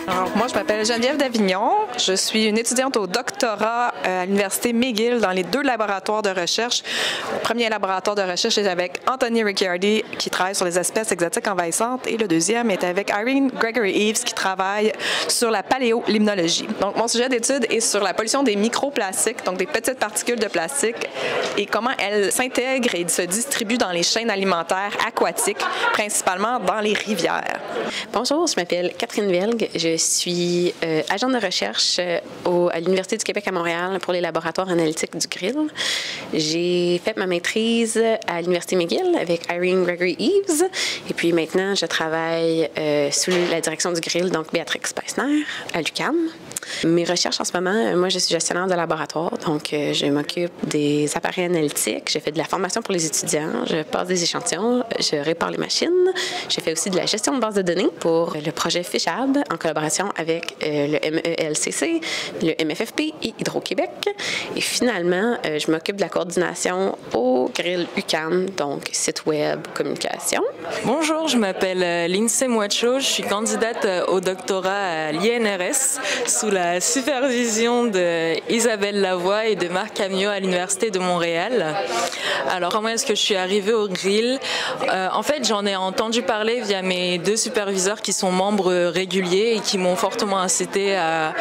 Alors, moi, je m'appelle Geneviève Davignon. Je suis une étudiante au doctorat à l'Université McGill dans les 2 laboratoires de recherche. Le premier laboratoire de recherche est avec Anthony Ricciardi, qui travaille sur les espèces exotiques envahissantes, et le deuxième est avec Irene Gregory-Eves, qui travaille sur la paléolimnologie. Donc, mon sujet d'étude est sur la pollution des microplastiques, donc des petites particules de plastique, et comment elles s'intègrent et se distribuent dans les chaînes alimentaires aquatiques, principalement dans les rivières. Bonjour, je m'appelle Catherine Velg. Je suis agente de recherche à l'Université du Québec à Montréal pour les laboratoires analytiques du GRIL. J'ai fait ma maîtrise à l'Université McGill avec Irene Gregory-Eves. Et puis maintenant, je travaille sous la direction du GRIL, donc Béatrix Peissner, à l'UQAM. Mes recherches en ce moment, moi je suis gestionnaire de laboratoire, donc je m'occupe des appareils analytiques, je fais de la formation pour les étudiants, je passe des échantillons, je répare les machines, je fais aussi de la gestion de bases de données pour le projet Fishab en collaboration avec le MELCC, le MFFP et Hydro-Québec. Et finalement, je m'occupe de la coordination au GRIL UQAM, donc site web, communication. Bonjour, je m'appelle Lindsay Mouacho, je suis candidate au doctorat à l'INRS sous la supervision d'Isabelle Lavoie et de Marc Camio à l'Université de Montréal. Alors, comment est-ce que je suis arrivée au GRIL? En fait, j'en ai entendu parler via mes 2 superviseurs qui sont membres réguliers et qui m'ont fortement incité à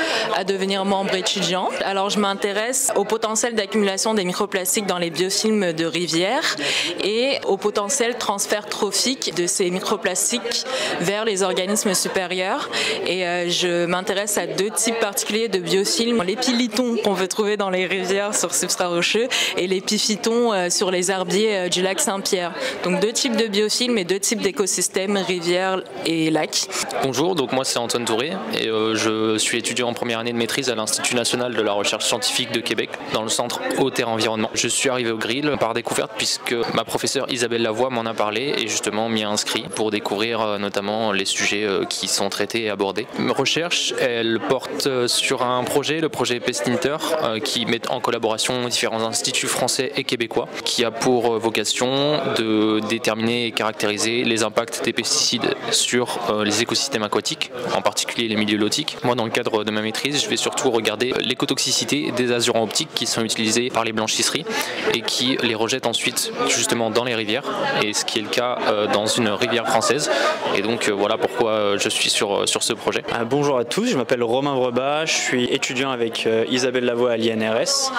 devenir membre étudiant. Alors, je m'intéresse au potentiel d'accumulation des microplastiques dans les biofilms de rivières et au potentiel transfert trophique de ces microplastiques vers les organismes supérieurs. Et je m'intéresse à 2 types particuliers de biofilms, les pilitons qu'on peut trouver dans les rivières sur substrat rocheux et les piphytons sur les herbiers du lac Saint-Pierre. Donc 2 types de biofilms et 2 types d'écosystèmes, rivières et lacs. Bonjour, donc moi c'est Antoine Touré et je suis étudiant en première année de maîtrise à l'Institut national de la recherche scientifique de Québec dans le centre Eau-Terre Environnement. Je suis arrivé au GRIL par découverte puisque ma professeure Isabelle Lavoie m'en a parlé et justement m'y a inscrit pour découvrir notamment les sujets qui sont traités et abordés. Mes recherches, elles portent sur un projet, le projet Pestinter, qui met en collaboration différents instituts français et québécois, qui a pour vocation de déterminer et caractériser les impacts des pesticides sur les écosystèmes aquatiques, en particulier les milieux lotiques. Moi, dans le cadre de ma maîtrise, je vais surtout regarder l'écotoxicité des asurants optiques qui sont utilisés par les blanchisseries et qui les rejettent ensuite justement dans les rivières, et ce qui est le cas dans une rivière française. Et donc voilà pourquoi je suis sur ce projet. Bonjour à tous, je m'appelle Romain Brebas, je suis étudiant avec Isabelle Lavoie à l'INRS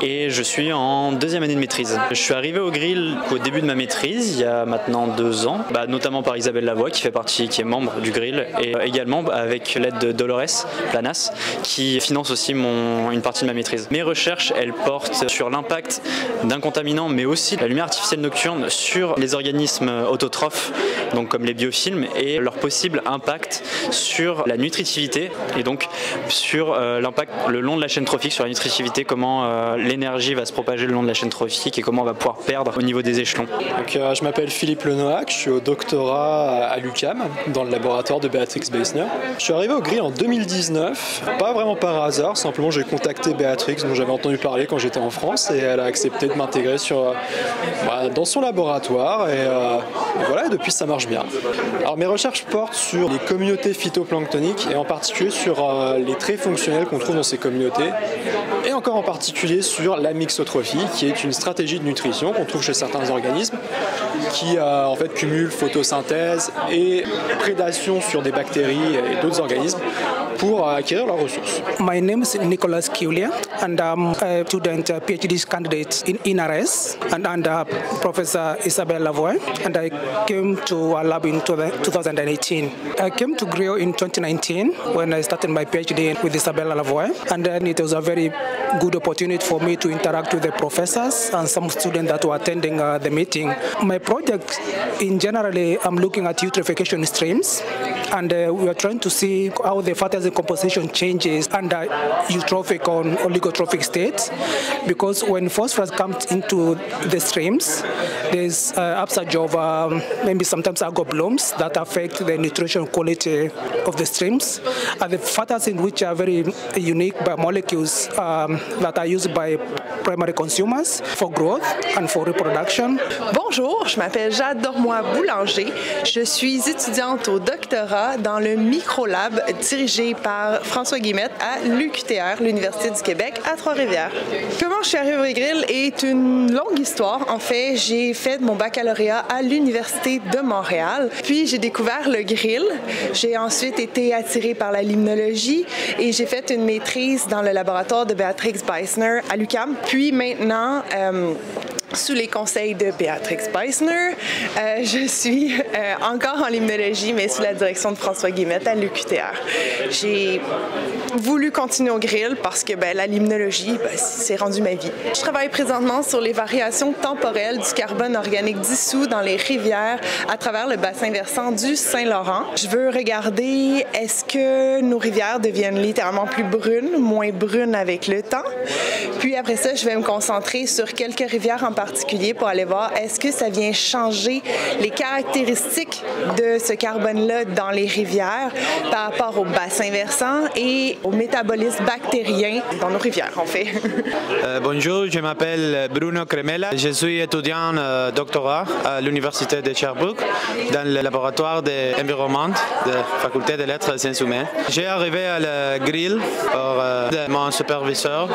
et je suis en 2e année de maîtrise. Je suis arrivé au GRIL au début de ma maîtrise, il y a maintenant 2 ans, notamment par Isabelle Lavoie qui est membre du GRIL, et également avec l'aide de Dolores Planas qui finance aussi une partie de ma maîtrise. Mes recherches, elles portent sur l'impact d'un contaminant mais aussi la lumière artificielle nocturne sur les organismes autotrophes, donc comme les biofilms, et leur possible impact sur la nutritivité et donc sur l'impact le long de la chaîne trophique, sur la nutritivité, comment l'énergie va se propager le long de la chaîne trophique et comment on va pouvoir perdre au niveau des échelons. Donc, je m'appelle Philippe Lenoac, je suis au doctorat à l'UQAM dans le laboratoire de Béatrix Peissner. Je suis arrivé au GRIL en 2019, pas vraiment par hasard, simplement j'ai contacté Béatrix dont j'avais entendu parler quand j'étais en France et elle a accepté de m'intégrer dans son laboratoire et voilà, depuis ça marche bien. Alors mes recherches portent sur les communautés phytoplanctoniques et en particulier sur les traits fonctionnels qu'on trouve dans ces communautés et encore en particulier sur la mixotrophie qui est une stratégie de nutrition qu'on trouve chez certains organismes qui en fait cumule photosynthèse et prédation sur des bactéries et d'autres organismes pour acquérir leurs ressources. My name is Nicholas Kiulia and I'm a student PhD candidate in INRS and under Professor Isabelle Lavoie, and I came to our lab in 2018. I came to GRIL in 2019 when I started my PhD with Isabelle Lavoie, and then it was a very good opportunity for me to interact with the professors and some students that were attending the meeting. My project in generally, I'm looking at eutrophication streams, and we are trying to see how the fertilizer composition changes under eutrophic or oligotrophic states, because when phosphorus comes into the streams, there's upsurge of maybe sometimes algal blooms that affect the nutrition quality of the streams. And the phytacin, which are very unique biomolecules that are used by primary consumers for growth and for reproduction. Bonjour, je m'appelle Jade Dormois-Boulanger. Je suis étudiante au doctorat dans le microlab dirigé par François Guillemette à l'UQTR, l'Université du Québec, à Trois-Rivières. Comment je suis arrivée au grill est une longue histoire. En fait, j'ai fait mon baccalauréat à l'Université de Montréal, puis j'ai découvert le grill. J'ai ensuite été attirée par la limnologie et j'ai fait une maîtrise dans le laboratoire de Béatrix Beisner à l'UQAM. Puis maintenant, sous les conseils de Béatrix Beisner, je suis encore en limnologie, mais sous la direction de François Guillemette à l'UQTR. J'ai voulu continuer au grill parce que la limnologie, c'est rendu ma vie. Je travaille présentement sur les variations temporelles du carbone organique dissous dans les rivières à travers le bassin versant du Saint-Laurent. Je veux regarder est-ce que nos rivières deviennent littéralement plus brunes, moins brunes avec le temps. Puis après ça, je vais me concentrer sur quelques rivières en particulier pour aller voir est-ce que ça vient changer les caractéristiques de ce carbone-là dans les rivières par rapport au bassin versant et au métabolisme bactérien dans nos rivières, en fait. Bonjour, je m'appelle Bruno Cremella. Je suis étudiant doctorat à l'Université de Sherbrooke dans le laboratoire d'environnement de la Faculté des Lettres et Sciences humaines. J'ai arrivé à la grill par mon superviseur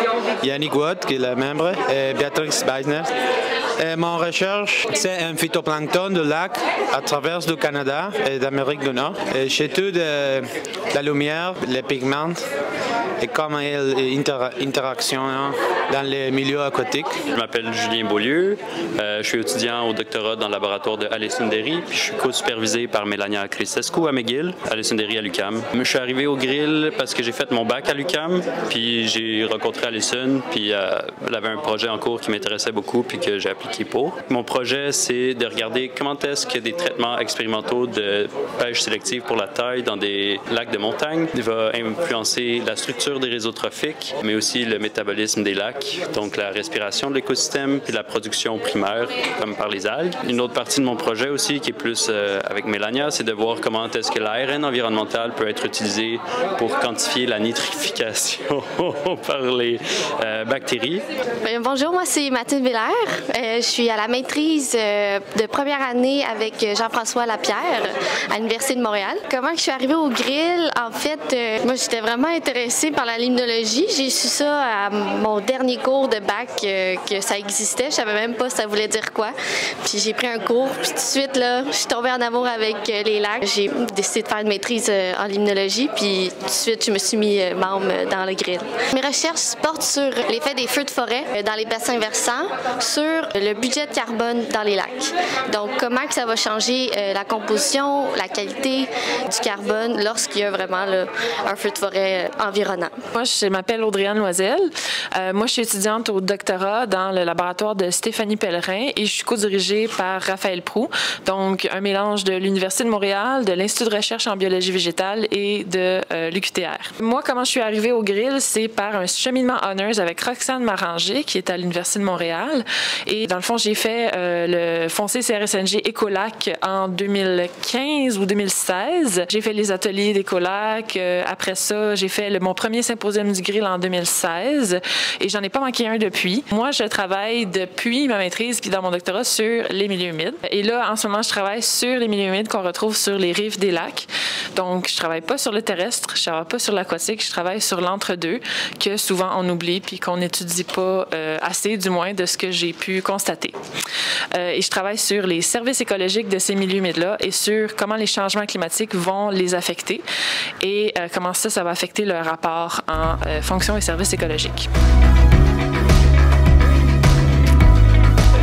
Yannick Watt, qui est le membre, et Béatrix Beisner. Et mon recherche, c'est un phytoplancton de lac à travers du Canada et d'Amérique du Nord. J'étudie la lumière, les pigments et comment ils interactionnent dans les milieux aquatiques. Je m'appelle Julien Beaulieu, je suis étudiant au doctorat dans le laboratoire de Alison Derry, puis je suis co-supervisé par Melania Cristescu à McGill, Alison Derry à l'UQAM. Je suis arrivé au grill parce que j'ai fait mon bac à l'UQAM, puis j'ai rencontré Alison, puis elle avait un projet en cours qui m'intéressait beaucoup, puis que j'ai appliqué pour. Mon projet, c'est de regarder comment est-ce que des traitements expérimentaux de pêche sélective pour la taille dans des lacs de montagne va influencer la structure des réseaux trophiques, mais aussi le métabolisme des lacs, donc la respiration de l'écosystème puis la production primaire, comme par les algues. Une autre partie de mon projet aussi, qui est plus avec Melania, c'est de voir comment est-ce que l'ARN environnemental peut être utilisé pour quantifier la nitrification par les bactéries. Bonjour, moi c'est Mathilde Villers. Je suis à la maîtrise de première année avec Jean-François Lapierre à l'Université de Montréal. Comment je suis arrivée au grill? En fait, moi j'étais vraiment intéressée par la limnologie. J'ai su ça à mon dernier cours de bac que ça existait. Je savais même pas ça voulait dire quoi. Puis j'ai pris un cours, puis tout de suite là, je suis tombée en amour avec les lacs. J'ai décidé de faire une maîtrise en limnologie, puis tout de suite je me suis mis membre dans le grill. Mes recherches portent sur l'effet des feux de forêt dans les bassins versants, sur le budget de carbone dans les lacs. Donc comment que ça va changer la composition, la qualité du carbone lorsqu'il y a vraiment là, un feu de forêt environnant. Moi, je m'appelle Audriane Loisel. Moi, je suis étudiante au doctorat dans le laboratoire de Stéphanie Pellerin et je suis co-dirigée par Raphaël Proulx, donc un mélange de l'Université de Montréal, de l'Institut de recherche en biologie végétale et de l'UQTR. Moi, comment je suis arrivée au grill, c'est par un cheminement Honors avec Roxane Maranger, qui est à l'Université de Montréal. Et dans le fond, j'ai fait le foncé CRSNG Écolac en 2015 ou 2016. J'ai fait les ateliers d'Écolac. Après ça, j'ai fait mon premier symposium du grill en 2016 et j'en ai pas manqué un depuis. Moi, je travaille depuis ma maîtrise puis dans mon doctorat sur les milieux humides. Et là, en ce moment, je travaille sur les milieux humides qu'on retrouve sur les rives des lacs. Donc, je travaille pas sur le terrestre, je travaille pas sur l'aquatique, je travaille sur l'entre-deux que souvent on oublie puis qu'on n'étudie pas assez, du moins, de ce que j'ai pu constater. Et je travaille sur les services écologiques de ces milieux humides-là et sur comment les changements climatiques vont les affecter et comment ça va affecter leur rapport en fonction et services écologiques.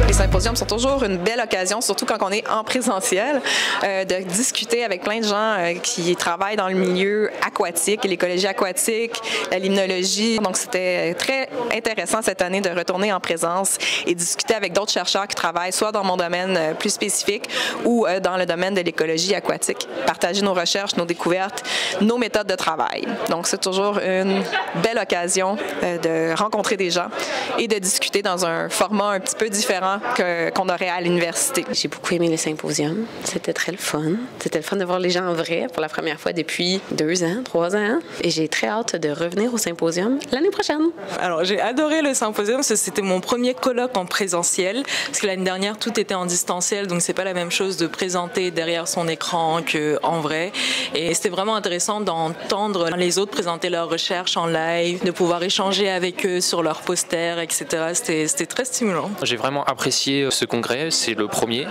Les symposiums sont toujours une belle occasion, surtout quand on est en présentiel, de discuter avec plein de gens qui travaillent dans le milieu aquatique, l'écologie aquatique, la limnologie. Donc, c'était très intéressant cette année de retourner en présence et discuter avec d'autres chercheurs qui travaillent soit dans mon domaine plus spécifique ou dans le domaine de l'écologie aquatique. Partager nos recherches, nos découvertes, nos méthodes de travail. Donc, c'est toujours une belle occasion de rencontrer des gens et de discuter dans un format un petit peu différent que qu'on aurait à l'université. J'ai beaucoup aimé le symposium. C'était très le fun. C'était le fun de voir les gens en vrai pour la première fois depuis 2 ans, 3 ans. Et j'ai très hâte de revenir au symposium l'année prochaine. Alors, j'ai adoré le symposium parce que c'était mon premier colloque en présentiel. Parce que l'année dernière, tout était en distanciel. Donc, c'est pas la même chose de présenter derrière son écran qu'en vrai. Et c'était vraiment intéressant d'entendre les autres présenter leurs recherches en live, de pouvoir échanger avec eux sur leurs posters, etc. C'était très stimulant. J'ai vraiment apprécié ce congrès. C'est le premier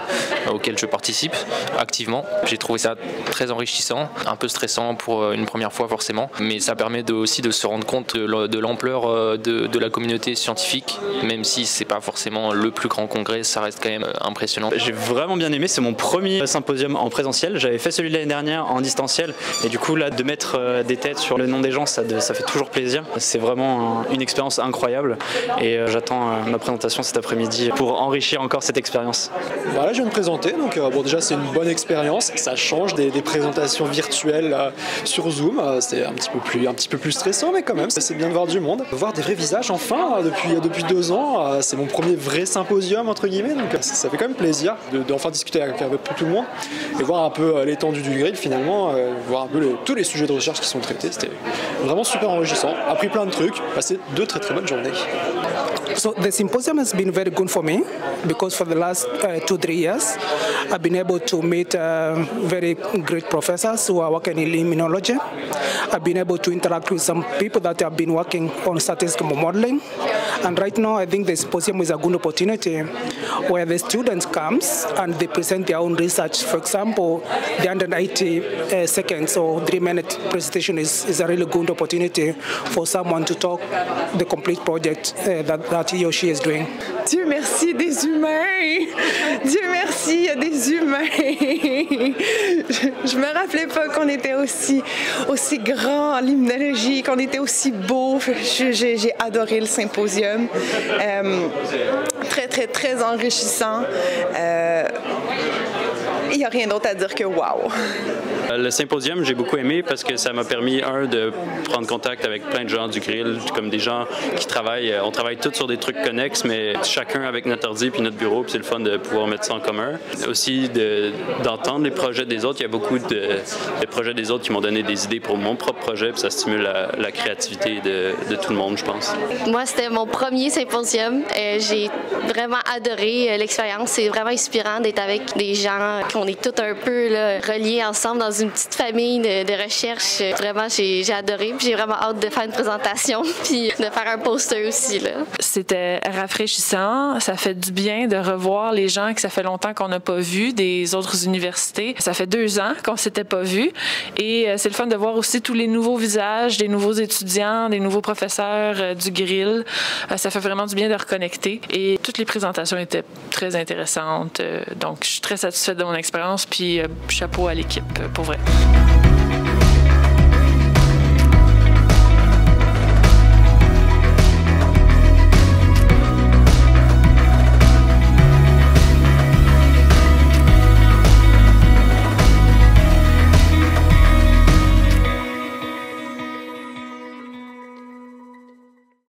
auquel je participe activement. J'ai trouvé ça très enrichissant, un peu stressant pour une première fois forcément, mais ça permet aussi de se rendre compte de l'ampleur de la communauté scientifique, même si c'est pas forcément le plus grand congrès, ça reste quand même impressionnant. J'ai vraiment bien aimé, c'est mon premier symposium en présentiel. J'avais fait celui de l'année dernière en distanciel et du coup là de mettre des têtes sur le nom des gens, ça fait toujours plaisir. C'est vraiment une expérience incroyable et j'attends ma présentation cet après-midi pour enrichir encore cette expérience. Voilà, je viens de présenter, donc bon, déjà c'est une bonne expérience, ça change des présentations virtuelles sur Zoom, c'est un petit peu plus stressant, mais quand même c'est bien de voir du monde, voir des vrais visages enfin depuis 2 ans, c'est mon premier vrai symposium entre guillemets, donc ça fait quand même plaisir d'enfin discuter avec tout le monde et voir un peu l'étendue du grill finalement, voir un peu tous les sujets de recherche qui sont traités, c'était vraiment super enrichissant, appris plein de trucs, passé 2 très très bonnes journées. So the symposium has been very good for me because for the last 2-3 years I've been able to meet very great professors who are working in immunology. I've been able to interact with some people that have been working on statistical modeling. And right now I think the symposium is a good opportunity where the students comes and they present their own research. For example, the 180 seconds or 3-minute presentation is a really good opportunity for someone to talk the complete project that he or she is doing. Dieu merci des humains! Dieu merci, il y a des humains! Je me rappelais pas qu'on était aussi grands en limnologie, qu'on était aussi beaux. J'ai adoré le symposium. Très, très, très enrichissant. Il n'y a rien d'autre à dire que wow! Le symposium, j'ai beaucoup aimé parce que ça m'a permis, de prendre contact avec plein de gens du grill, comme des gens qui travaillent. On travaille tous sur des trucs connexes, mais chacun avec notre ordi puis notre bureau, puis c'est le fun de pouvoir mettre ça en commun. Aussi, d'entendre les projets des autres. Il y a beaucoup de projets des autres qui m'ont donné des idées pour mon propre projet, puis ça stimule la créativité de tout le monde, je pense. Moi, c'était mon premier symposium. J'ai vraiment adoré l'expérience. C'est vraiment inspirant d'être avec des gens qu'on est tous un peu reliés ensemble dans une petite famille de recherche. Vraiment, j'ai adoré. J'ai vraiment hâte de faire une présentation puis de faire un poster aussi. C'était rafraîchissant. Ça fait du bien de revoir les gens que ça fait longtemps qu'on n'a pas vus des autres universités. Ça fait 2 ans qu'on s'était pas vus. Et c'est le fun de voir aussi tous les nouveaux visages, des nouveaux étudiants, des nouveaux professeurs du grill. Ça fait vraiment du bien de reconnecter. Et toutes les présentations étaient très intéressantes. Donc, je suis très satisfaite de mon expérience. Puis, chapeau à l'équipe, pour vrai.